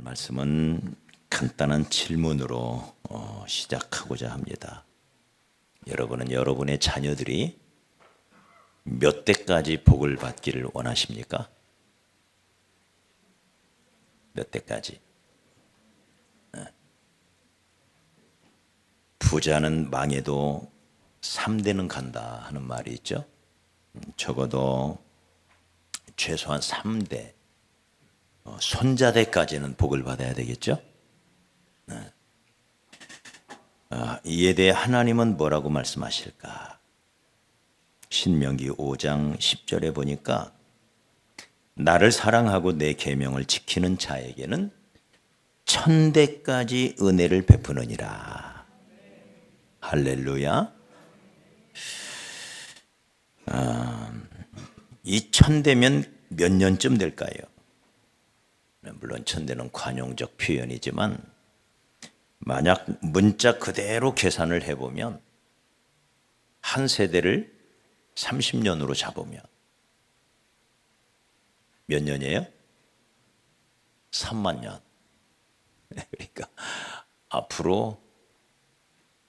말씀은 간단한 질문으로 시작하고자 합니다. 여러분은 여러분의 자녀들이 몇 대까지 복을 받기를 원하십니까? 몇 대까지? 부자는 망해도 3대는 간다 하는 말이 있죠. 적어도 최소한 3대, 손자대까지는 복을 받아야 되겠죠. 이에 대해 하나님은 뭐라고 말씀하실까? 신명기 5장 10절에 보니까 나를 사랑하고 내 계명을 지키는 자에게는 1000대까지 은혜를 베푸느니라. 할렐루야. 이 1000대면 몇 년쯤 될까요? 물론 1000대는 관용적 표현이지만 만약 문자 그대로 계산을 해보면 한 세대를 30년으로 잡으면 몇 년이에요? 3만 년. 그러니까 앞으로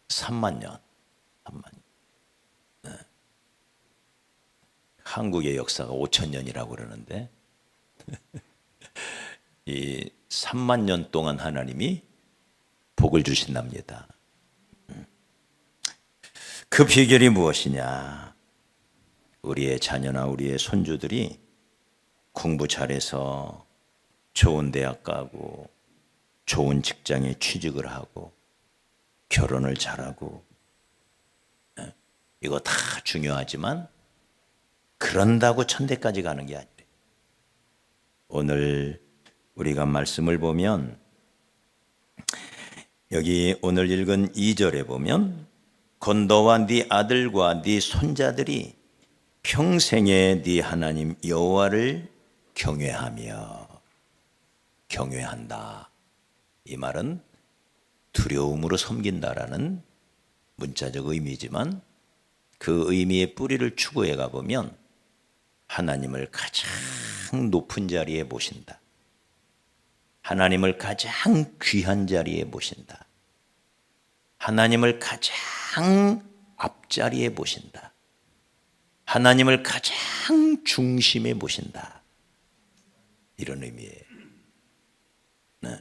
3만 년. 3만 년. 한국의 역사가 5000년이라고 그러는데 이 3만 년 동안 하나님이 복을 주신답니다. 그 비결이 무엇이냐? 우리의 자녀나 우리의 손주들이 공부 잘해서 좋은 대학 가고 좋은 직장에 취직을 하고 결혼을 잘하고, 이거 다 중요하지만 그런다고 1000대까지 가는 게 아니래. 오늘 우리가 말씀을 보면 여기 오늘 읽은 2절에 보면 곧 너와 네 아들과 네 손자들이 평생에 네 하나님 여호와를 경외한다. 이 말은 두려움으로 섬긴다라는 문자적 의미지만 그 의미의 뿌리를 추구해 가보면 하나님을 가장 높은 자리에 모신다. 하나님을 가장 귀한 자리에 모신다. 하나님을 가장 앞자리에 모신다. 하나님을 가장 중심에 모신다. 이런 의미예요. 네.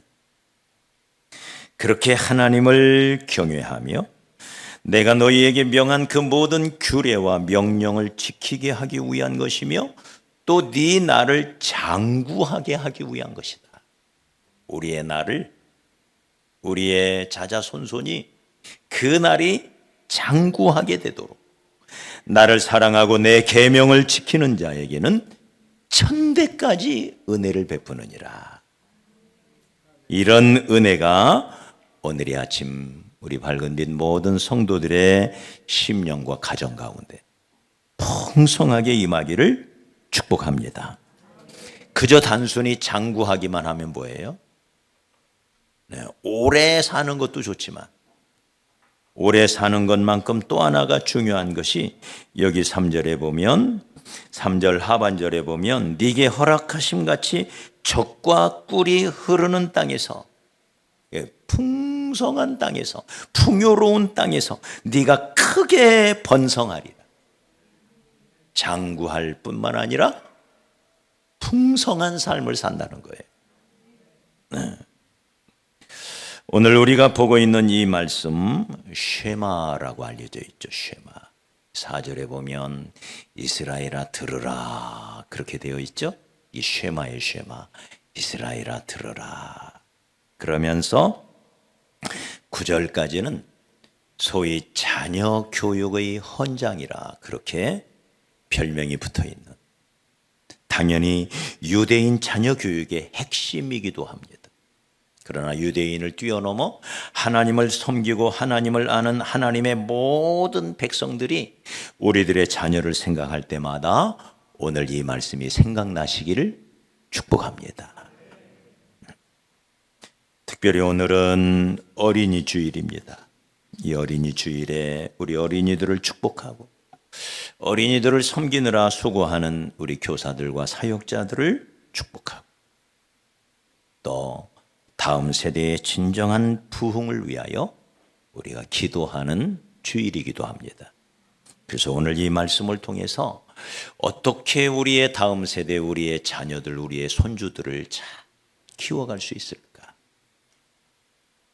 그렇게 하나님을 경외하며 내가 너희에게 명한 그 모든 규례와 명령을 지키게 하기 위한 것이며 또 네 날을 장구하게 하기 위한 것이다. 우리의 날을, 우리의 자자손손이 그 날이 장구하게 되도록 나를 사랑하고 내 계명을 지키는 자에게는 1000대까지 은혜를 베푸느니라. 이런 은혜가 오늘의 아침 우리 밝은 빛 모든 성도들의 심령과 가정 가운데 풍성하게 임하기를 축복합니다. 그저 단순히 장구하기만 하면 뭐예요? 오래 사는 것도 좋지만 오래 사는 것만큼 또 하나가 중요한 것이 여기 3절에 보면 3절 하반절에 보면 네게 허락하심 같이 젖과 꿀이 흐르는 땅에서, 풍성한 땅에서, 풍요로운 땅에서 네가 크게 번성하리라. 장구할 뿐만 아니라 풍성한 삶을 산다는 거예요. 오늘 우리가 보고 있는 이 말씀 쉐마라고 알려져 있죠. 쉐마. 4절에 보면 이스라엘아 들으라 그렇게 되어 있죠. 이 쉐마의 쉐마, 이스라엘아 들으라. 그러면서 9절까지는 소위 자녀 교육의 헌장이라 그렇게 별명이 붙어있는, 당연히 유대인 자녀 교육의 핵심이기도 합니다. 그러나 유대인을 뛰어넘어 하나님을 섬기고 하나님을 아는 하나님의 모든 백성들이 우리들의 자녀를 생각할 때마다 오늘 이 말씀이 생각나시기를 축복합니다. 특별히 오늘은 어린이 주일입니다. 이 어린이 주일에 우리 어린이들을 축복하고 어린이들을 섬기느라 수고하는 우리 교사들과 사역자들을 축복하고 또 다음 세대의 진정한 부흥을 위하여 우리가 기도하는 주일이기도 합니다. 그래서 오늘 이 말씀을 통해서 어떻게 우리의 다음 세대, 우리의 자녀들, 우리의 손주들을 잘 키워갈 수 있을까?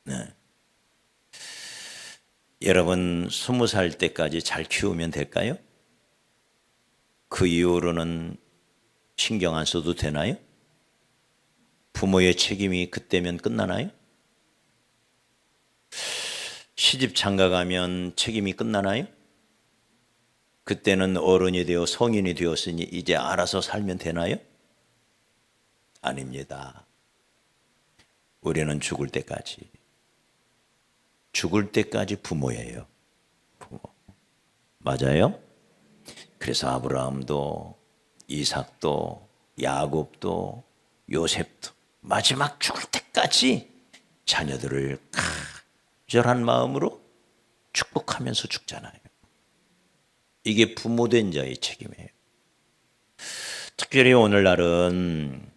네. 여러분 20살 때까지 잘 키우면 될까요? 그 이후로는 신경 안 써도 되나요? 부모의 책임이 그때면 끝나나요? 시집 장가가면 책임이 끝나나요? 그때는 어른이 되어 성인이 되었으니 이제 알아서 살면 되나요? 아닙니다. 우리는 죽을 때까지 부모예요. 부모. 맞아요? 그래서 아브라함도 이삭도 야곱도 요셉도 마지막 죽을 때까지 자녀들을 간절한 마음으로 축복하면서 죽잖아요. 이게 부모된 자의 책임이에요. 특별히 오늘날은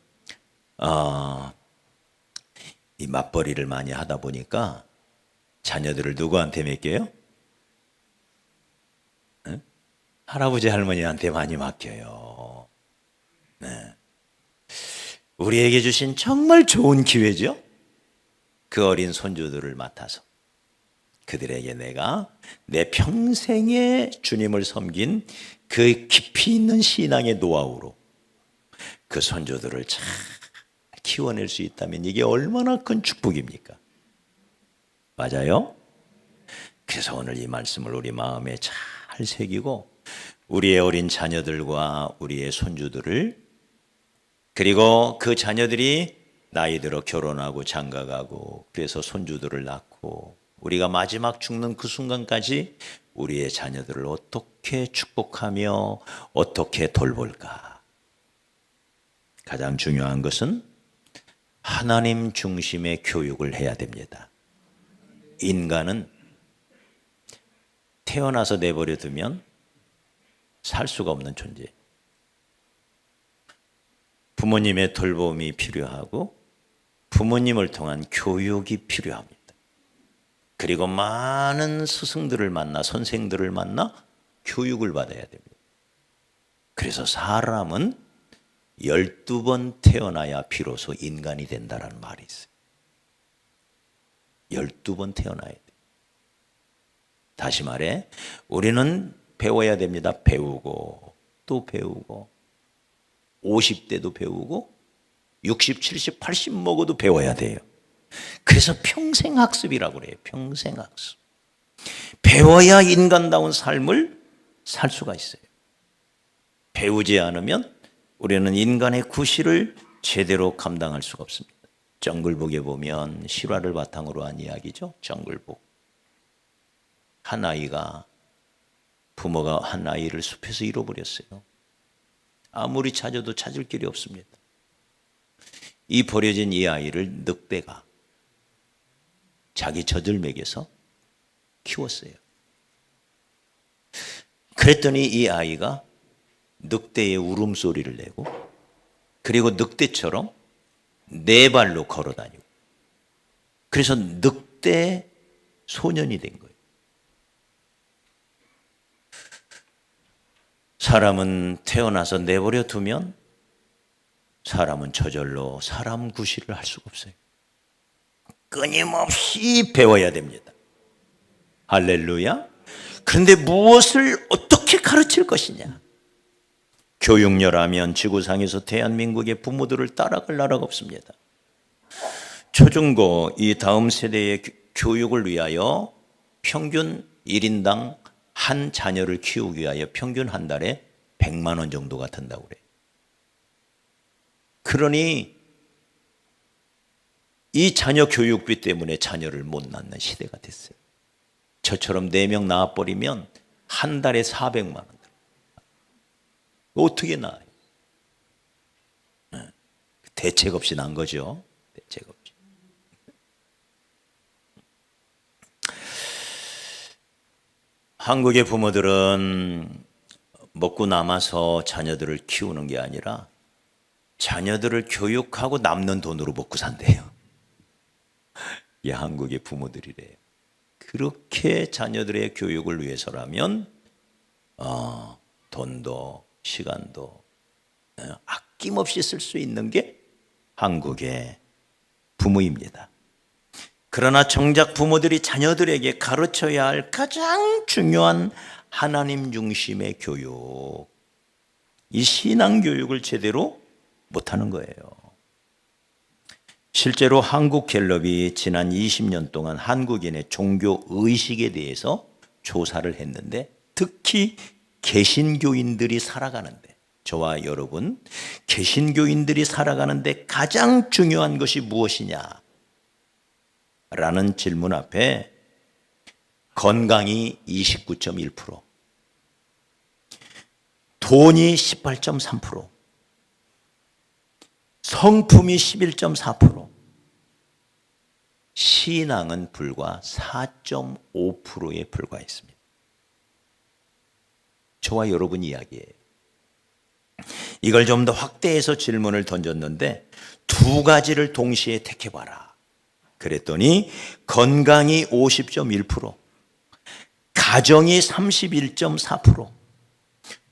이 맞벌이를 많이 하다 보니까 자녀들을 누구한테 맡겨요? 네? 할아버지 할머니한테 많이 맡겨요. 네. 우리에게 주신 정말 좋은 기회죠. 그 어린 손주들을 맡아서 그들에게 내가 내 평생에 주님을 섬긴 그 깊이 있는 신앙의 노하우로 그 손주들을 잘 키워낼 수 있다면 이게 얼마나 큰 축복입니까? 맞아요? 그래서 오늘 이 말씀을 우리 마음에 잘 새기고 우리의 어린 자녀들과 우리의 손주들을, 그리고 그 자녀들이 나이 들어 결혼하고 장가가고 그래서 손주들을 낳고 우리가 마지막 죽는 그 순간까지 우리의 자녀들을 어떻게 축복하며 어떻게 돌볼까? 가장 중요한 것은 하나님 중심의 교육을 해야 됩니다. 인간은 태어나서 내버려 두면 살 수가 없는 존재예요. 부모님의 돌봄이 필요하고 부모님을 통한 교육이 필요합니다. 그리고 많은 스승들을 만나, 선생들을 만나 교육을 받아야 됩니다. 그래서 사람은 12번 태어나야 비로소 인간이 된다는 말이 있어요. 12번 태어나야 돼요. 다시 말해 우리는 배워야 됩니다. 배우고 또 배우고 50대도 배우고 60, 70, 80 먹어도 배워야 돼요. 그래서 평생학습이라고 그래요. 평생학습. 배워야 인간다운 삶을 살 수가 있어요. 배우지 않으면 우리는 인간의 구실을 제대로 감당할 수가 없습니다. 정글북에 보면 실화를 바탕으로 한 이야기죠. 정글북. 한 아이가, 부모가 한 아이를 숲에서 잃어버렸어요. 아무리 찾아도 찾을 길이 없습니다. 이 버려진 이 아이를 늑대가 자기 젖을 먹여서 키웠어요. 그랬더니 이 아이가 늑대의 울음소리를 내고 그리고 늑대처럼 네 발로 걸어 다니고 그래서 늑대 소년이 된 거예요. 사람은 태어나서 내버려 두면 사람은 저절로 사람 구실을 할 수가 없어요. 끊임없이 배워야 됩니다. 할렐루야. 그런데 무엇을 어떻게 가르칠 것이냐? 교육열하면 지구상에서 대한민국의 부모들을 따라갈 나라가 없습니다. 초중고 이 다음 세대의 교육을 위하여 평균 1인당 한 자녀를 키우기 위하여 평균 한 달에 100만 원 정도가 든다고 그래요. 그러니 이 자녀 교육비 때문에 자녀를 못 낳는 시대가 됐어요. 저처럼 4명 낳아버리면 한 달에 400만 원 들어요. 어떻게 낳아요? 대책 없이 낳은 거죠. 대책 없이. 한국의 부모들은 먹고 남아서 자녀들을 키우는 게 아니라 자녀들을 교육하고 남는 돈으로 먹고 산대요. 이 한국의 부모들이래요. 그렇게 자녀들의 교육을 위해서라면 돈도 시간도 아낌없이 쓸 수 있는 게 한국의 부모입니다. 그러나 정작 부모들이 자녀들에게 가르쳐야 할 가장 중요한 하나님 중심의 교육, 이 신앙 교육을 제대로 못하는 거예요. 실제로 한국갤럽이 지난 20년 동안 한국인의 종교 의식에 대해서 조사를 했는데, 특히 개신교인들이 살아가는데, 저와 여러분 개신교인들이 살아가는데 가장 중요한 것이 무엇이냐 라는 질문 앞에 건강이 29.1%, 돈이 18.3%, 성품이 11.4%, 신앙은 불과 4.5%에 불과했습니다. 저와 여러분 이야기예요. 이걸 좀 더 확대해서 질문을 던졌는데, 두 가지를 동시에 택해봐라. 그랬더니 건강이 50.1%, 가정이 31.4%,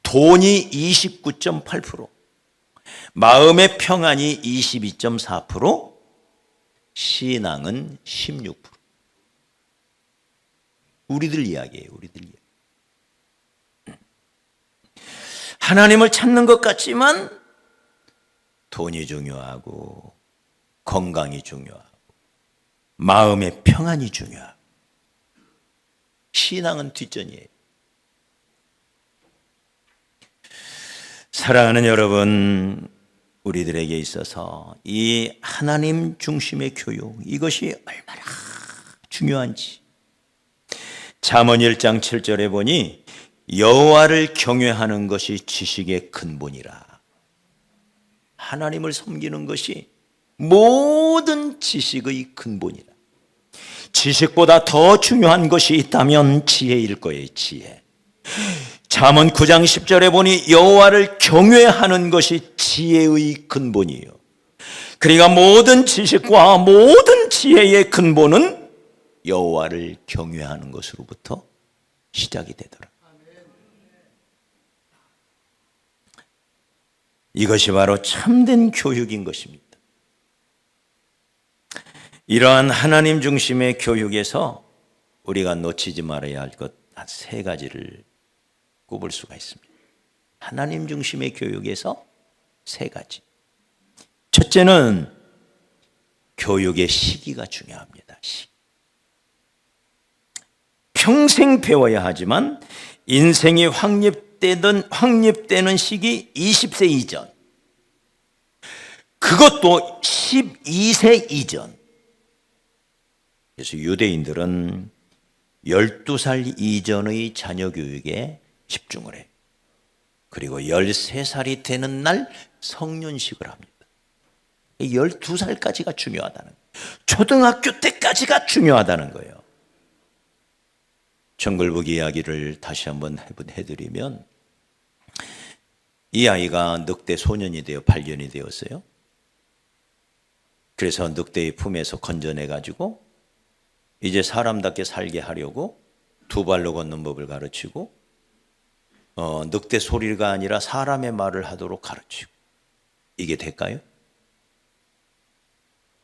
돈이 29.8%, 마음의 평안이 22.4%, 신앙은 16%. 우리들 이야기예요. 우리들 이야기. 하나님을 찾는 것 같지만 돈이 중요하고 건강이 중요하고 마음의 평안이 중요하고 신앙은 뒷전이에요. 사랑하는 여러분, 우리들에게 있어서 이 하나님 중심의 교육, 이것이 얼마나 중요한지 잠언 1장 7절에 보니 여호와를 경외하는 것이 지식의 근본이라. 하나님을 섬기는 것이 모든 지식의 근본이라. 지식보다 더 중요한 것이 있다면 지혜일 거예요. 지혜. 잠언 9장 10절에 보니 여호와를 경외하는 것이 지혜의 근본이에요. 그러니까 모든 지식과 모든 지혜의 근본은 여호와를 경외하는 것으로부터 시작이 되더라. 이것이 바로 참된 교육인 것입니다. 이러한 하나님 중심의 교육에서 우리가 놓치지 말아야 할 것 한 세 가지를 꼽을 수가 있습니다. 하나님 중심의 교육에서 세 가지. 첫째는 교육의 시기가 중요합니다. 평생 배워야 하지만 인생이 확립되는 시기 20세 이전, 그것도 12세 이전. 그래서 유대인들은 12살 이전의 자녀 교육에 집중을 해요. 그리고 13살이 되는 날 성년식을 합니다. 12살까지가 중요하다는 거예요. 초등학교 때까지가 중요하다는 거예요. 정글북 이야기를 다시 한번 해드리면, 이 아이가 늑대 소년이 되어 발견이 되었어요. 그래서 늑대의 품에서 건져내가지고 이제 사람답게 살게 하려고 두 발로 걷는 법을 가르치고, 늑대 소리가 아니라 사람의 말을 하도록 가르치고. 이게 될까요?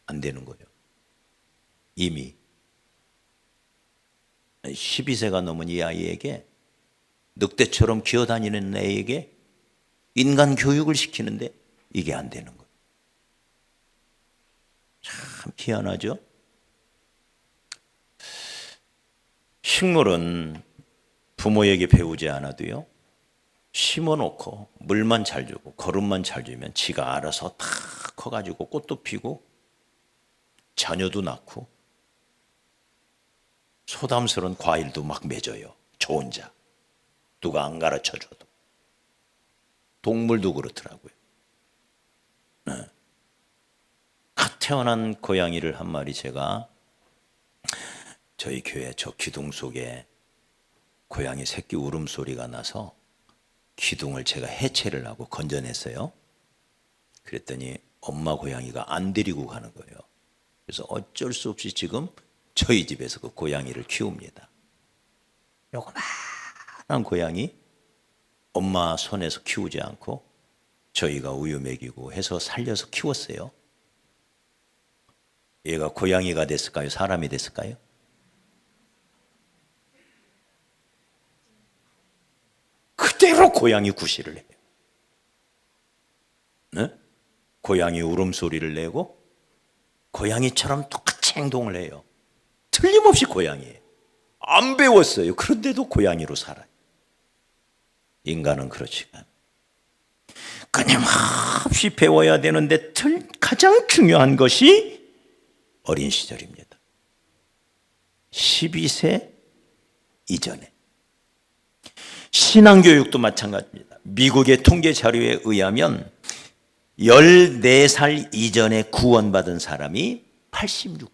안 되는 거예요. 이미 12세가 넘은 이 아이에게, 늑대처럼 기어다니는 애에게 인간 교육을 시키는데 이게 안 되는 거예요. 참 희한하죠? 식물은 부모에게 배우지 않아도요, 심어놓고 물만 잘 주고 거름만 잘 주면 지가 알아서 다 커가지고 꽃도 피고 자녀도 낳고 소담스러운 과일도 막 맺어요. 저 혼자. 누가 안 가르쳐줘도. 동물도 그렇더라고요. 갓 태어난 고양이를 한 마리 제가 저희 교회 저 기둥 속에 고양이 새끼 울음소리가 나서 기둥을 제가 해체를 하고 건져냈어요. 그랬더니 엄마 고양이가 안 데리고 가는 거예요. 그래서 어쩔 수 없이 지금 저희 집에서 그 고양이를 키웁니다. 요거만한 고양이 엄마 손에서 키우지 않고 저희가 우유 먹이고 해서 살려서 키웠어요. 얘가 고양이가 됐을까요? 사람이 됐을까요? 그대로 고양이 구실을 해요. 네? 고양이 울음소리를 내고 고양이처럼 똑같이 행동을 해요. 틀림없이 고양이에요. 안 배웠어요. 그런데도 고양이로 살아요. 인간은 그렇지가 않아요. 끊임없이 배워야 되는데 가장 중요한 것이 어린 시절입니다. 12세 이전에. 신앙교육도 마찬가지입니다. 미국의 통계 자료에 의하면 14살 이전에 구원받은 사람이 86%.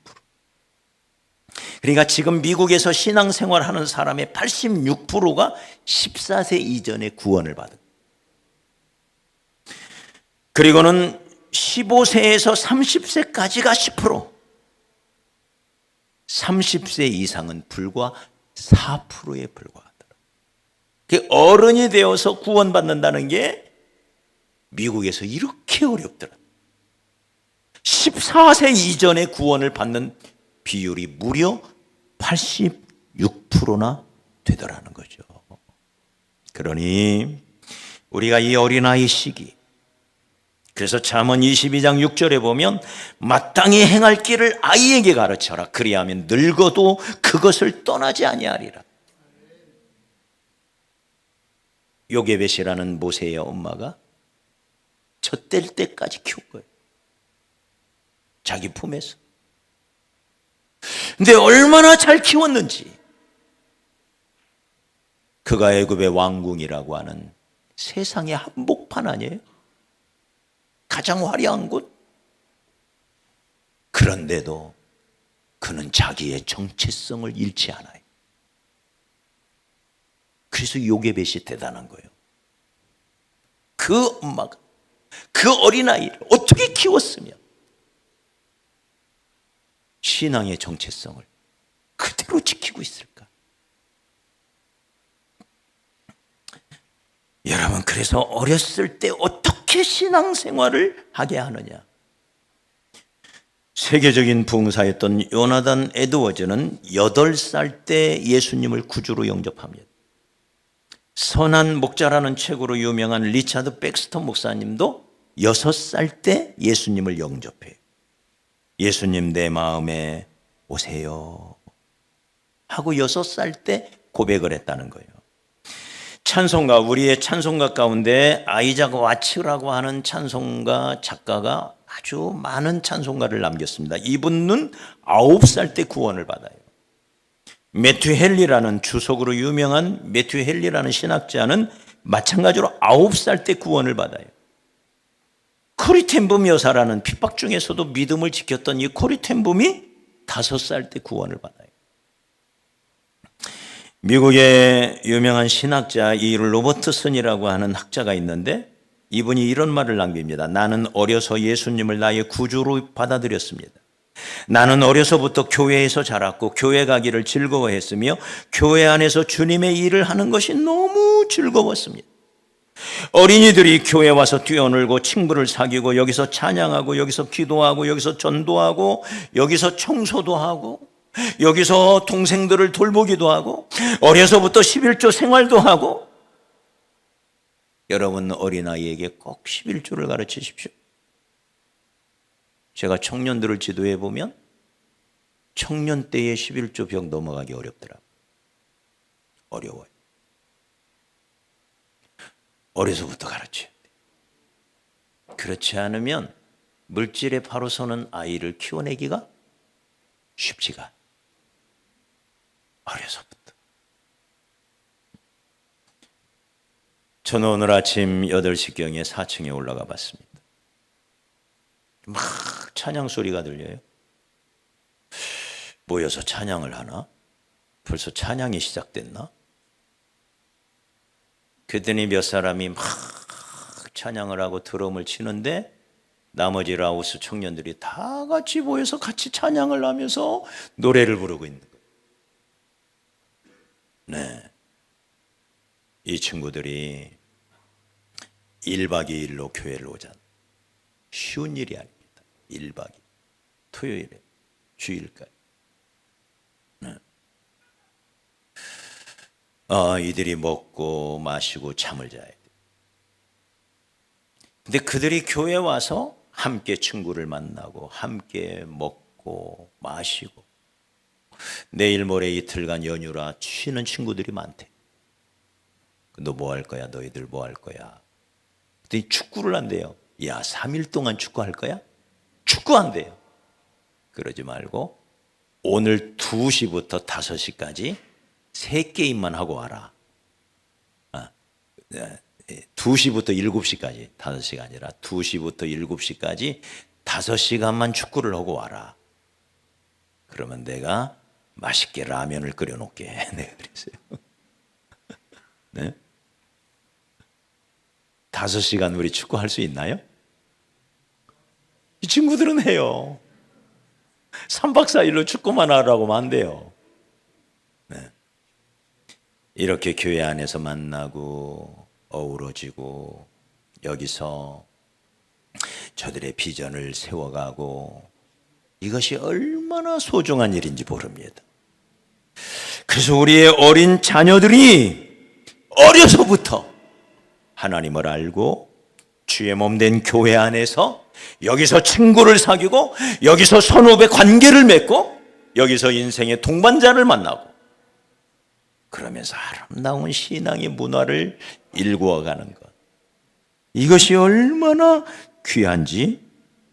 그러니까 지금 미국에서 신앙생활하는 사람의 86%가 14세 이전에 구원을 받은. 그리고는 15세에서 30세까지가 10%. 30세 이상은 불과 4%에 불과하더라. 어른이 되어서 구원받는다는 게 미국에서 이렇게 어렵더라. 14세 이전에 구원을 받는 비율이 무려 86%나 되더라는 거죠. 그러니 우리가 이 어린아이 시기, 그래서 잠언 22장 6절에 보면 마땅히 행할 길을 아이에게 가르쳐라. 그리하면 늙어도 그것을 떠나지 아니하리라. 요게벳이라는 모세의 엄마가 젖될 때까지 키운 거예요. 자기 품에서. 근데 얼마나 잘 키웠는지. 그가 애굽의 왕궁이라고 하는 세상의 한복판 아니에요? 가장 화려한 곳. 그런데도 그는 자기의 정체성을 잃지 않아요. 그래서 요게벳이 대단한 거예요. 그 엄마가 그 어린아이를 어떻게 키웠으면 신앙의 정체성을 그대로 지키고 있을까? 여러분, 그래서 어렸을 때 어떻게 신앙생활을 하게 하느냐? 세계적인 부흥사였던 요나단 에드워즈는 8살 때 예수님을 구주로 영접합니다. 선한 목자라는 책으로 유명한 리차드 백스터 목사님도 6살 때 예수님을 영접해요. 예수님 내 마음에 오세요 하고 6살 때 고백을 했다는 거예요. 찬송가, 우리의 찬송가 가운데 아이작 와츠라고 하는 찬송가 작가가 아주 많은 찬송가를 남겼습니다. 이분은 9살 때 구원을 받아요. 매튜 헨리라는 주석으로 유명한 매튜 헨리라는 신학자는 마찬가지로 9살 때 구원을 받아요. 코리 텐붐 여사라는 핍박 중에서도 믿음을 지켰던 이 코리 텐붐이 5살 때 구원을 받아요. 미국의 유명한 신학자 이 로버트슨이라고 하는 학자가 있는데 이분이 이런 말을 남깁니다. 나는 어려서 예수님을 나의 구주로 받아들였습니다. 나는 어려서부터 교회에서 자랐고 교회 가기를 즐거워했으며 교회 안에서 주님의 일을 하는 것이 너무 즐거웠습니다. 어린이들이 교회 와서 뛰어놀고 친구를 사귀고 여기서 찬양하고 여기서 기도하고 여기서 전도하고 여기서 청소도 하고 여기서 동생들을 돌보기도 하고 어려서부터 11조 생활도 하고. 여러분, 어린아이에게 꼭 11조를 가르치십시오. 제가 청년들을 지도해 보면 청년 때의 11조 벽 넘어가기 어렵더라고요. 어려워요. 어려서부터 가르쳐야 돼. 그렇지 않으면 물질에 바로 서는 아이를 키워내기가 쉽지가 않아요. 어려서부터. 저는 오늘 아침 8시경에 4층에 올라가 봤습니다. 막 찬양 소리가 들려요. 모여서 찬양을 하나? 벌써 찬양이 시작됐나? 그랬더니 몇 사람이 막 찬양을 하고 드럼을 치는데 나머지 라오스 청년들이 다 같이 모여서 같이 찬양을 하면서 노래를 부르고 있는 거예요. 네. 이 친구들이 1박 2일로 교회를 오잖아. 쉬운 일이 아닙니다. 1박 2일. 토요일에 주일까지. 네. 이들이 먹고 마시고 잠을 자야 돼. 근데 그들이 교회 와서 함께 친구를 만나고 함께 먹고 마시고 내일 모레 이틀간 연휴라 쉬는 친구들이 많대. 너 뭐 할 거야? 너희들 뭐 할 거야? 그랬더니 축구를 한대요. 야, 3일 동안 축구할 거야? 축구한대요. 그러지 말고 오늘 2시부터 5시까지 3게임만 하고 와라. 2시부터 7시까지, 5시가 아니라 2시부터 7시까지 5시간만 축구를 하고 와라. 그러면 내가 맛있게 라면을 끓여놓게. 내가 그랬어요. 네? 5시간 우리 축구할 수 있나요? 이 친구들은 해요. 3박 4일로 축구만 하라고 하면 안 돼요. 네. 이렇게 교회 안에서 만나고 어우러지고 여기서 저들의 비전을 세워가고 이것이 얼마나 소중한 일인지 모릅니다. 그래서 우리의 어린 자녀들이 어려서부터 하나님을 알고 주의 몸 된 교회 안에서 여기서 친구를 사귀고 여기서 선후배 관계를 맺고 여기서 인생의 동반자를 만나고 그러면서 아름다운 신앙의 문화를 일구어가는 것, 이것이 얼마나 귀한지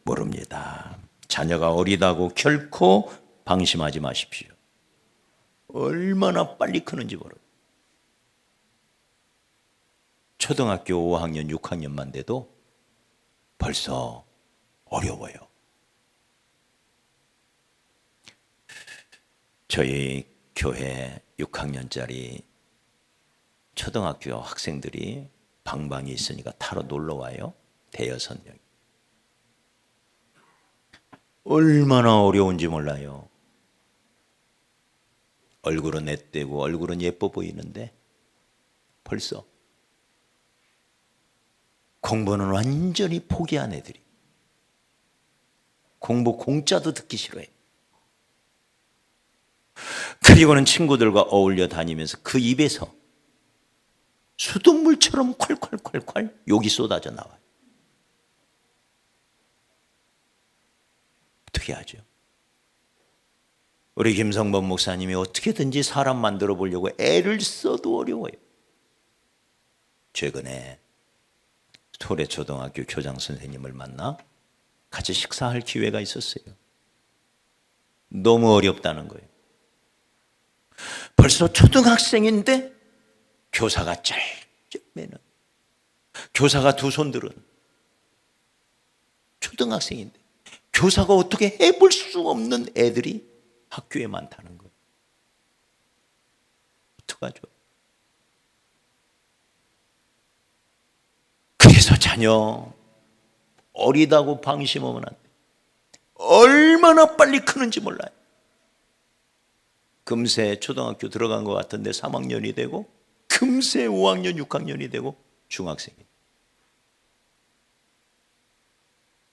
모릅니다. 자녀가 어리다고 결코 방심하지 마십시오. 얼마나 빨리 크는지 모릅니다. 초등학교 5학년, 6학년만 돼도 벌써 어려워요. 저희 교회 6학년짜리 초등학교 학생들이 방방이 있으니까 타러 놀러 와요. 대여섯 명. 얼마나 어려운지 몰라요. 얼굴은 앳되고 얼굴은 예뻐 보이는데 벌써 공부는 완전히 포기한 애들이, 공부 공짜도 듣기 싫어해. 그리고는 친구들과 어울려 다니면서 그 입에서 수돗물처럼 콸콸콸콸 욕이 쏟아져 나와요. 어떻게 하죠? 우리 김성범 목사님이 어떻게든지 사람 만들어 보려고 애를 써도 어려워요. 최근에 소래초등학교 교장 선생님을 만나 같이 식사할 기회가 있었어요. 너무 어렵다는 거예요. 벌써 초등학생인데 교사가 쩔쩔매는, 교사가 두 손 들은 초등학생인데 교사가 어떻게 해볼 수 없는 애들이 학교에 많다는 거예요. 어떡하죠? 그래서 자녀 어리다고 방심하면 안 돼. 얼마나 빨리 크는지 몰라요. 금세 초등학교 들어간 것 같은데 3학년이 되고 금세 5학년, 6학년이 되고 중학생이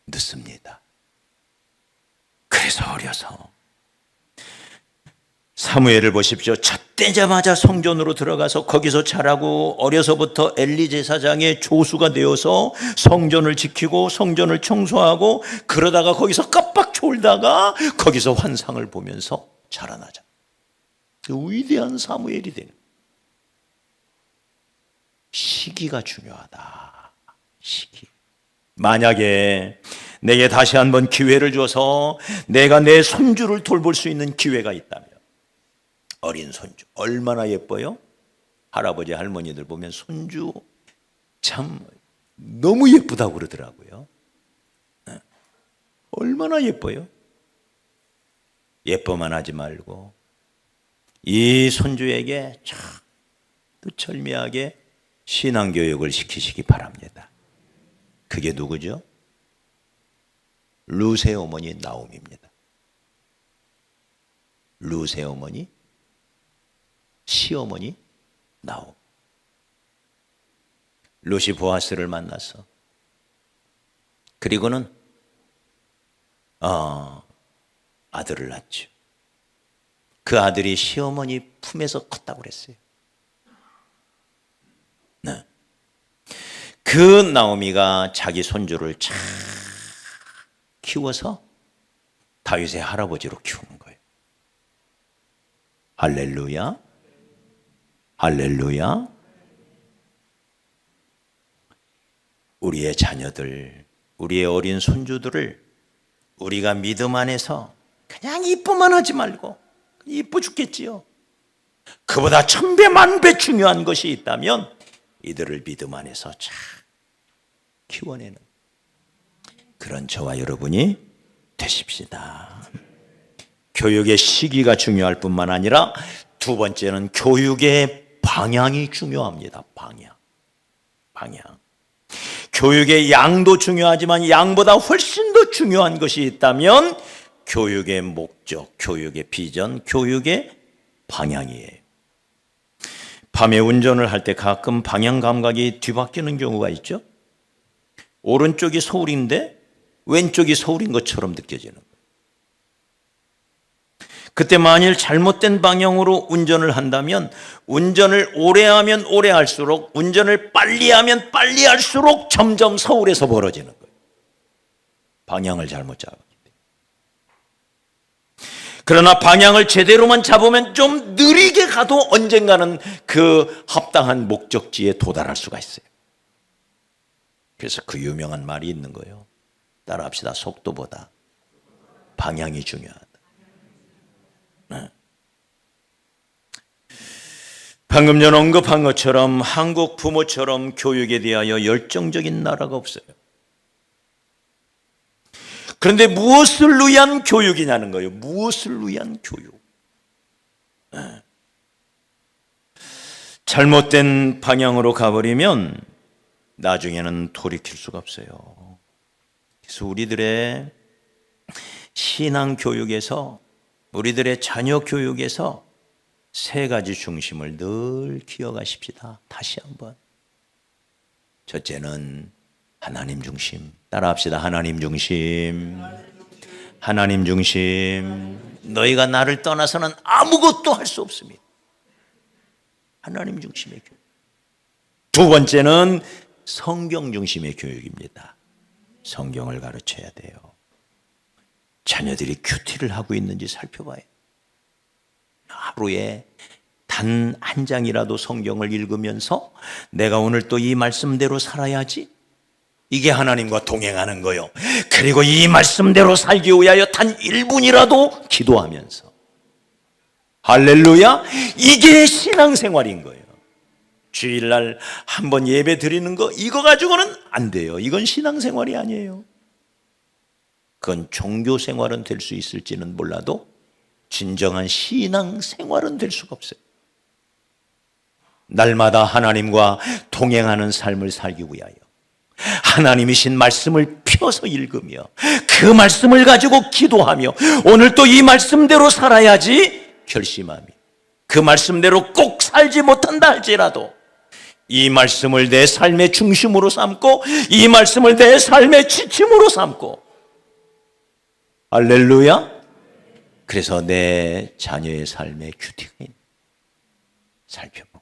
늦습니다. 그래서 어려서 사무엘을 보십시오. 첫 되자마자 성전으로 들어가서 거기서 자라고 어려서부터 엘리 제사장의 조수가 되어서 성전을 지키고 성전을 청소하고 그러다가 거기서 깜빡 졸다가 거기서 환상을 보면서 자라나자. 그 위대한 사무엘이 되는. 시기가 중요하다. 시기. 만약에 내게 다시 한번 기회를 줘서 내가 내 손주를 돌볼 수 있는 기회가 있다면, 어린 손주 얼마나 예뻐요? 할아버지 할머니들 보면 손주 참 너무 예쁘다고 그러더라고요. 얼마나 예뻐요? 예뻐만 하지 말고 이 손주에게 참 철미하게 신앙교육을 시키시기 바랍니다. 그게 누구죠? 룻의 어머니 나옴입니다. 룻의 어머니, 시어머니 나옴. 룻이 보아스를 만났어. 그리고는 아들을 낳죠. 그 아들이 시어머니 품에서 컸다고 그랬어요. 네. 그 나오미가 자기 손주를 잘 키워서 다윗의 할아버지로 키우는 거예요. 할렐루야, 할렐루야. 우리의 자녀들, 우리의 어린 손주들을 우리가 믿음 안에서 그냥 이쁘만 하지 말고, 이뻐 죽겠지요. 그보다 1000배 만배 중요한 것이 있다면 이들을 믿음 안에서 잘 키워내는 그런 저와 여러분이 되십시다. 교육의 시기가 중요할 뿐만 아니라 두 번째는 교육의 방향이 중요합니다. 방향. 교육의 양도 중요하지만 양보다 훨씬 더 중요한 것이 있다면 교육의 목적, 교육의 비전, 교육의 방향이에요. 밤에 운전을 할 때 가끔 방향 감각이 뒤바뀌는 경우가 있죠. 오른쪽이 서울인데 왼쪽이 서울인 것처럼 느껴지는 거예요. 그때 만일 잘못된 방향으로 운전을 한다면 운전을 오래 하면 오래 할수록, 운전을 빨리 하면 빨리 할수록 점점 서울에서 벌어지는 거예요. 방향을 잘못 잡았기 때문에. 그러나 방향을 제대로만 잡으면 좀 느리게 가도 언젠가는 그 합당한 목적지에 도달할 수가 있어요. 그래서 그 유명한 말이 있는 거예요. 따라합시다. 속도보다 방향이 중요하다. 네. 방금 전 언급한 것처럼 한국 부모처럼 교육에 대하여 열정적인 나라가 없어요. 그런데 무엇을 위한 교육이냐는 거예요. 무엇을 위한 교육. 네. 잘못된 방향으로 가버리면 나중에는 돌이킬 수가 없어요. 그래서 우리들의 신앙 교육에서, 우리들의 자녀 교육에서 세 가지 중심을 늘 기억하십시다. 다시 한번. 첫째는 하나님 중심. 따라합시다. 하나님 중심. 하나님 중심. 너희가 나를 떠나서는 아무것도 할 수 없습니다. 하나님 중심의 교육. 두 번째는 성경 중심의 교육입니다. 성경을 가르쳐야 돼요. 자녀들이 큐티를 하고 있는지 살펴봐요. 하루에 단 한 장이라도 성경을 읽으면서 내가 오늘 또 이 말씀대로 살아야지. 이게 하나님과 동행하는 거요. 그리고 이 말씀대로 살기 위하여 단 1분이라도 기도하면서. 할렐루야. 이게 신앙생활인 거예요. 주일날 한번 예배 드리는 거, 이거 가지고는 안 돼요. 이건 신앙생활이 아니에요. 그건 종교생활은 될 수 있을지는 몰라도 진정한 신앙생활은 될 수가 없어요. 날마다 하나님과 동행하는 삶을 살기 위하여 하나님이신 말씀을 펴서 읽으며 그 말씀을 가지고 기도하며 오늘 또 이 말씀대로 살아야지 결심하며 그 말씀대로 꼭 살지 못한다 할지라도 이 말씀을 내 삶의 중심으로 삼고 이 말씀을 내 삶의 지침으로 삼고. 할렐루야. 그래서 내 자녀의 삶의 큐티가 있는 살펴보고.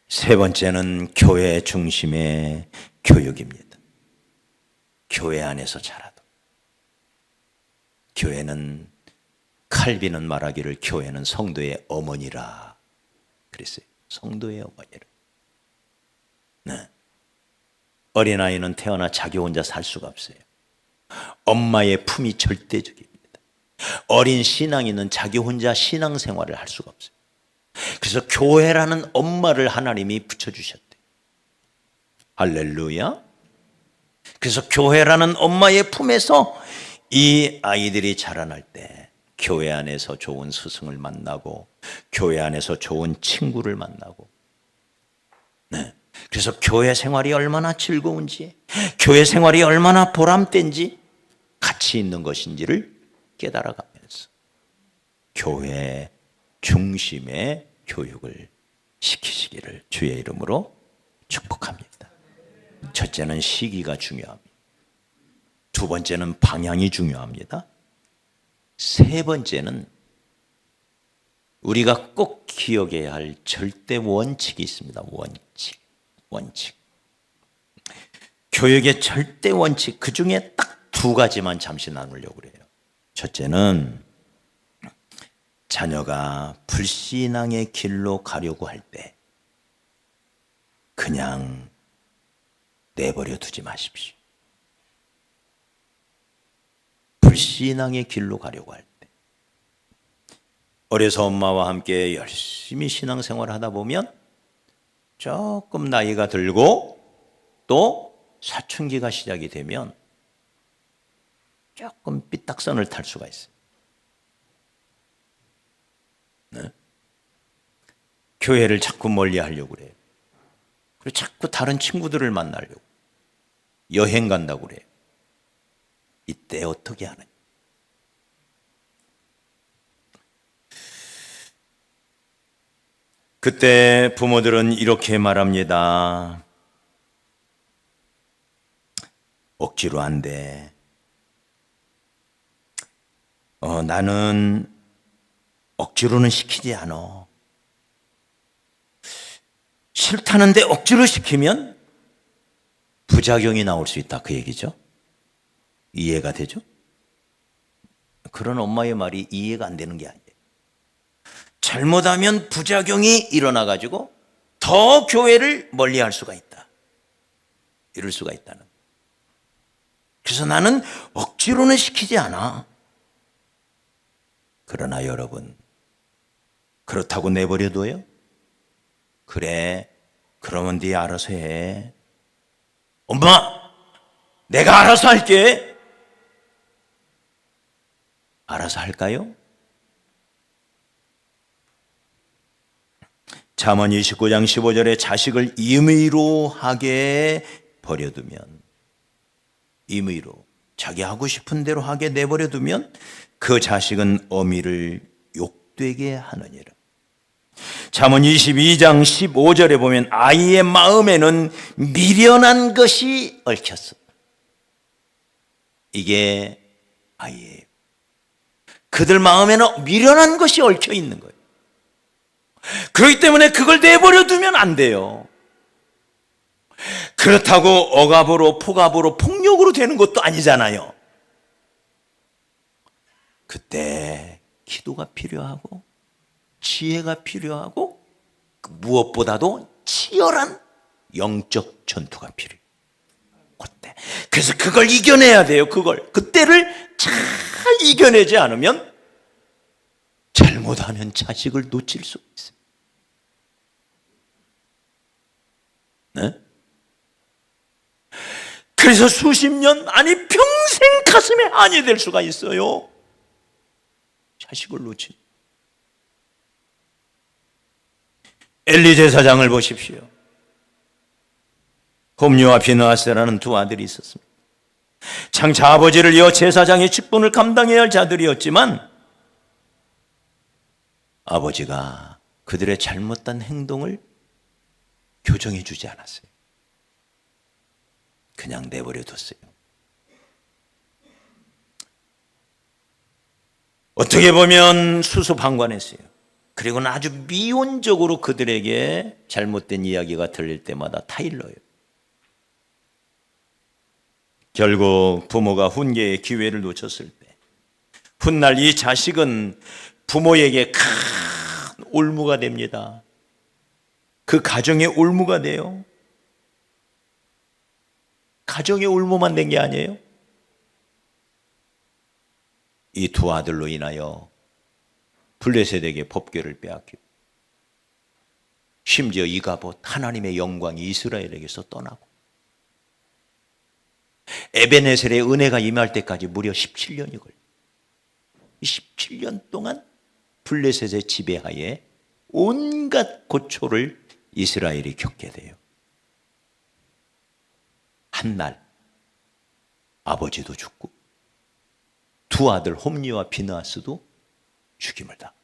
세 번째는 교회 중심의 교육입니다. 교회 안에서 자라도. 교회는, 칼빈은 말하기를 교회는 성도의 어머니라 그랬어요. 성도의 어머니라. 네. 어린아이는 태어나 자기 혼자 살 수가 없어요. 엄마의 품이 절대적입니다. 어린 신앙인은 자기 혼자 신앙생활을 할 수가 없어요. 그래서 교회라는 엄마를 하나님이 붙여주셨대요. 할렐루야. 그래서 교회라는 엄마의 품에서 이 아이들이 자라날 때 교회 안에서 좋은 스승을 만나고 교회 안에서 좋은 친구를 만나고. 네. 그래서 교회 생활이 얼마나 즐거운지, 교회 생활이 얼마나 보람된지, 가치 있는 것인지를 깨달아가면서 교회 중심의 교육을 시키시기를 주의 이름으로 축복합니다. 첫째는 시기가 중요합니다. 두 번째는 방향이 중요합니다. 세 번째는 우리가 꼭 기억해야 할 절대 원칙이 있습니다. 원칙. 교육의 절대 원칙, 그 중에 딱 두 가지만 잠시 나누려고 그래요. 첫째는 자녀가 불신앙의 길로 가려고 할 때 그냥 내버려 두지 마십시오. 불신앙의 길로 가려고 할 때, 어려서 엄마와 함께 열심히 신앙생활을 하다 보면 조금 나이가 들고 또 사춘기가 시작이 되면 조금 삐딱선을 탈 수가 있어요. 네? 교회를 자꾸 멀리 하려고 그래요. 그리고 자꾸 다른 친구들을 만나려고, 여행 간다고 그래요. 이때 어떻게 하느냐? 그때 부모들은 이렇게 말합니다. 억지로 안 돼. 나는 억지로는 시키지 않아. 싫다는데 억지로 시키면 부작용이 나올 수 있다, 그 얘기죠. 이해가 되죠? 그런 엄마의 말이 이해가 안 되는 게 아니에요. 잘못하면 부작용이 일어나가지고 더 교회를 멀리할 수가 있다, 이럴 수가 있다는. 그래서 나는 억지로는 시키지 않아. 그러나 여러분, 그렇다고 내버려둬요? 그래, 그러면 네 알아서 해. 엄마, 내가 알아서 할게. 알아서 할까요? 잠언 29장 15절에 자식을 임의로 하게 버려두면, 임의로 자기 하고 싶은 대로 하게 내버려두면 그 자식은 어미를 욕되게 하느니라. 잠언 22장 15절에 보면 아이의 마음에는 미련한 것이 얽혔어. 이게 아이예요. 그들 마음에는 미련한 것이 얽혀 있는 거예요. 그렇기 때문에 그걸 내버려 두면 안 돼요. 그렇다고 억압으로, 폭압으로, 폭력으로 되는 것도 아니잖아요. 그때 기도가 필요하고 지혜가 필요하고 무엇보다도 치열한 영적 전투가 필요해요. 그때. 그래서 그걸 이겨내야 돼요. 그때를 잘 이겨내지 않으면 잘못하면 자식을 놓칠 수 있어요. 네? 그래서 수십 년, 아니 평생 가슴에 한이 될 수가 있어요. 자식을 놓친. 엘리 제사장을 보십시오. 홈리와 비느하스라는 두 아들이 있었습니다. 장차 아버지를 이어 제사장의 직분을 감당해야 할 자들이었지만 아버지가 그들의 잘못된 행동을 교정해 주지 않았어요. 그냥 내버려 뒀어요. 어떻게 보면 수수방관했어요. 그리고는 아주 미온적으로 그들에게 잘못된 이야기가 들릴 때마다 타일러요. 결국 부모가 훈계의 기회를 놓쳤을 때 훗날 이 자식은 부모에게 큰 올무가 됩니다. 그 가정의 올무가 돼요. 가정의 올무만 된 게 아니에요. 이 두 아들로 인하여 블레셋에게 법궤를 빼앗기고 심지어 이가봇, 하나님의 영광이 이스라엘에게서 떠나고 에벤에셀의 은혜가 임할 때까지 무려 17년이 걸려요. 17년 동안 블레셋의 지배하에 온갖 고초를 이스라엘이 겪게 돼요. 한 날 아버지도 죽고 두 아들 홈리와 비느하스도 죽임을 당하고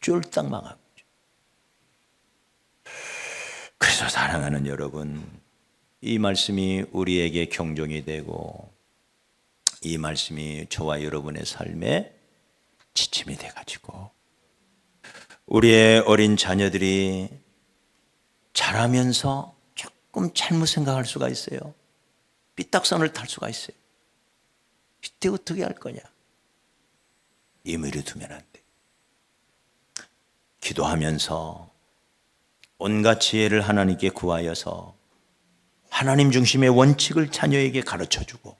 쫄딱 망하고. 그래서 사랑하는 여러분, 이 말씀이 우리에게 경종이 되고 이 말씀이 저와 여러분의 삶에 지침이 돼가지고 우리의 어린 자녀들이 자라면서 조금 잘못 생각할 수가 있어요. 삐딱선을 탈 수가 있어요. 이때 어떻게 할 거냐? 임의로 두면 안 돼. 기도하면서 온갖 지혜를 하나님께 구하여서 하나님 중심의 원칙을 자녀에게 가르쳐주고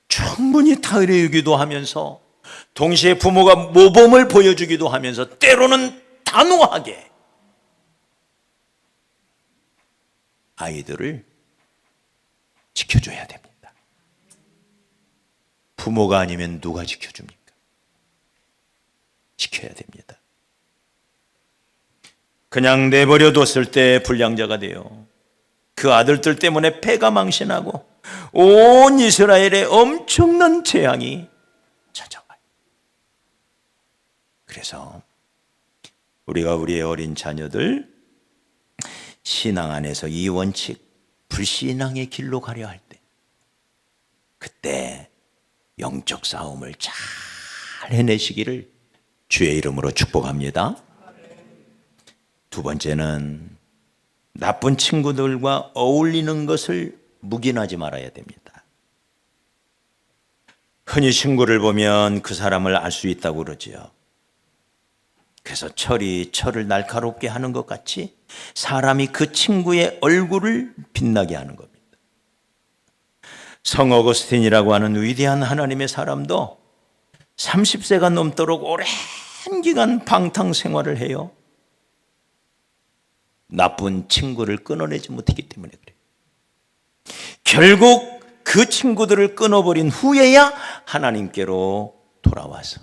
충분히 타의르기도 하면서 동시에 부모가 모범을 보여주기도 하면서 때로는 단호하게 아이들을 지켜줘야 됩니다. 부모가 아니면 누가 지켜줍니까? 지켜야 됩니다. 그냥 내버려 뒀을 때 불량자가 돼요. 그 아들들 때문에 패가 망신하고 온 이스라엘에 엄청난 재앙이 찾아와요. 그래서 우리가 우리의 어린 자녀들 신앙 안에서 이 원칙, 불신앙의 길로 가려 할 때, 그때 영적 싸움을 잘 해내시기를 주의 이름으로 축복합니다. 두 번째는 나쁜 친구들과 어울리는 것을 묵인하지 말아야 됩니다. 흔히 친구를 보면 그 사람을 알 수 있다고 그러지요. 그래서 철을 날카롭게 하는 것 같이 사람이 그 친구의 얼굴을 빛나게 하는 겁니다. 성 어거스틴이라고 하는 위대한 하나님의 사람도 30세가 넘도록 오랜 기간 방탕 생활을 해요. 나쁜 친구를 끊어내지 못했기 때문에 그래요. 결국 그 친구들을 끊어버린 후에야 하나님께로 돌아와서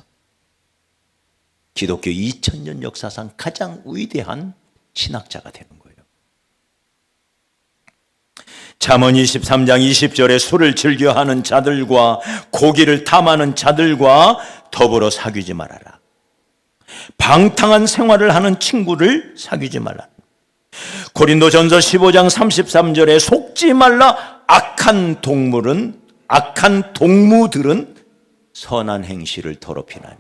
기독교 2000년 역사상 가장 위대한 신학자가 되는 거예요. 잠언 23장 20절에 술을 즐겨하는 자들과 고기를 탐하는 자들과 더불어 사귀지 말아라. 방탕한 생활을 하는 친구를 사귀지 말라. 고린도전서 15장 33절에 속지 말라. 악한 동무들은 선한 행실을 더럽히나니.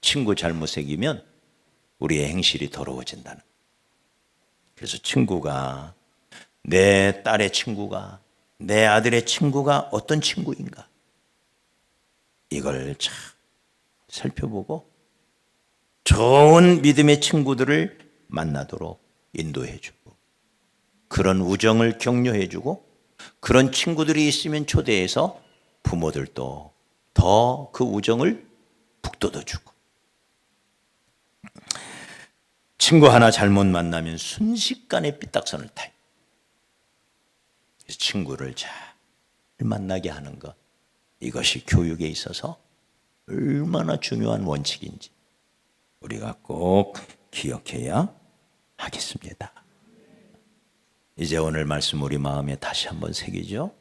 친구 잘못 새기면 우리의 행실이 더러워진다는. 그래서 친구가, 내 딸의 친구가, 내 아들의 친구가 어떤 친구인가, 이걸 참 살펴보고 좋은 믿음의 친구들을 만나도록 인도해주고, 그런 우정을 격려해주고, 그런 친구들이 있으면 초대해서 부모들도 더 그 우정을 북돋아주고. 친구 하나 잘못 만나면 순식간에 삐딱선을 타요. 친구를 잘 만나게 하는 것, 이것이 교육에 있어서 얼마나 중요한 원칙인지 우리가 꼭 기억해야 하겠습니다. 이제 오늘 말씀 우리 마음에 다시 한번 새기죠.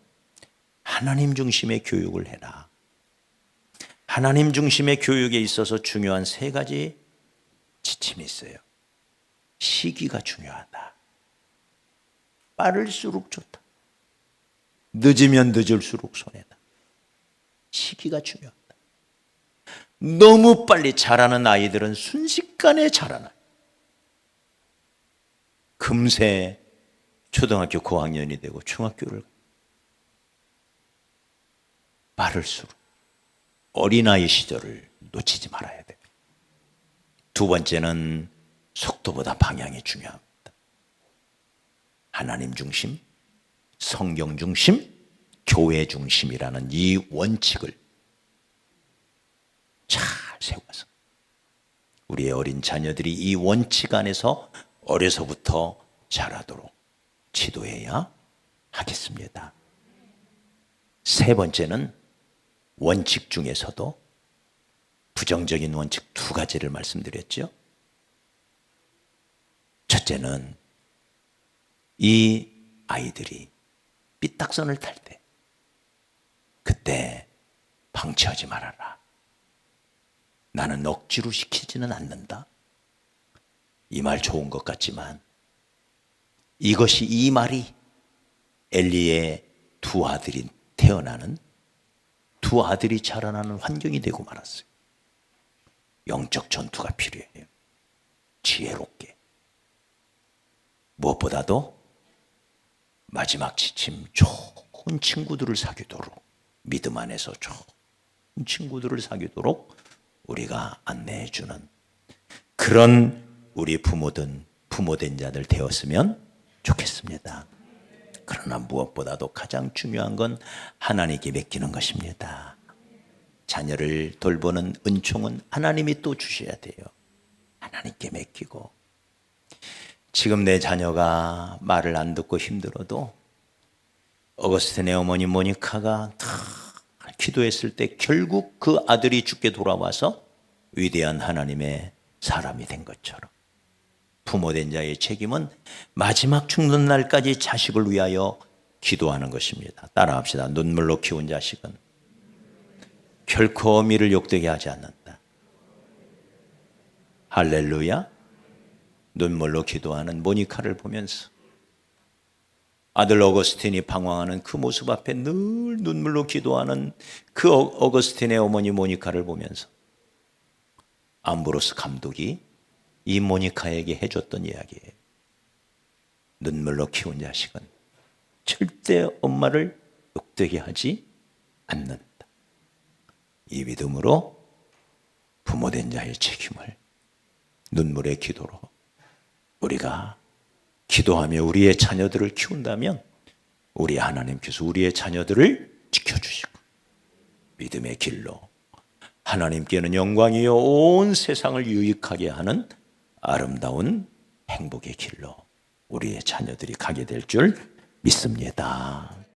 하나님 중심의 교육을 해라. 하나님 중심의 교육에 있어서 중요한 세 가지 지침이 있어요. 시기가 중요하다. 빠를수록 좋다. 늦으면 늦을수록 손해다. 시기가 중요하다. 너무 빨리 자라는 아이들은 순식간에 자라나요. 금세 초등학교 고학년이 되고 중학교를. 빠를수록 어린아이 시절을 놓치지 말아야 돼요. 두 번째는 속도보다 방향이 중요합니다. 하나님 중심, 성경 중심, 교회 중심이라는 이 원칙을 잘 세워서 우리의 어린 자녀들이 이 원칙 안에서 어려서부터 자라도록 지도해야 하겠습니다. 세 번째는 원칙 중에서도 부정적인 원칙 두 가지를 말씀드렸죠. 첫째는 이 아이들이 삐딱선을 탈 때, 그때 방치하지 말아라. 나는 억지로 시키지는 않는다. 이 말 좋은 것 같지만 이 말이 엘리의 두 아들이 태어나는, 두 아들이 자라나는 환경이 되고 말았어요. 영적 전투가 필요해요. 지혜롭게. 무엇보다도 마지막 지침, 좋은 친구들을 사귀도록, 믿음 안에서 좋은 친구들을 사귀도록 우리가 안내해 주는 그런 우리 부모된 자들 되었으면 좋겠습니다. 그러나 무엇보다도 가장 중요한 건 하나님께 맡기는 것입니다. 자녀를 돌보는 은총은 하나님이 또 주셔야 돼요. 하나님께 맡기고, 지금 내 자녀가 말을 안 듣고 힘들어도 어거스틴의 어머니 모니카가 다 기도했을 때 결국 그 아들이 죽게 돌아와서 위대한 하나님의 사람이 된 것처럼, 부모된 자의 책임은 마지막 죽는 날까지 자식을 위하여 기도하는 것입니다. 따라합시다. 눈물로 키운 자식은 결코 어미를 욕되게 하지 않는다. 할렐루야. 눈물로 기도하는 모니카를 보면서 아들 어거스틴이 방황하는 그 모습 앞에 늘 눈물로 기도하는 그 어거스틴의 어머니 모니카를 보면서 암브로스 감독이 이 모니카에게 해줬던 이야기예요. 눈물로 키운 자식은 절대 엄마를 욕되게 하지 않는다. 이 믿음으로 부모된 자의 책임을 눈물의 기도로 우리가 기도하며 우리의 자녀들을 키운다면 우리 하나님께서 우리의 자녀들을 지켜주시고 믿음의 길로 하나님께는 영광이요 온 세상을 유익하게 하는 아름다운 행복의 길로 우리의 자녀들이 가게 될 줄 믿습니다.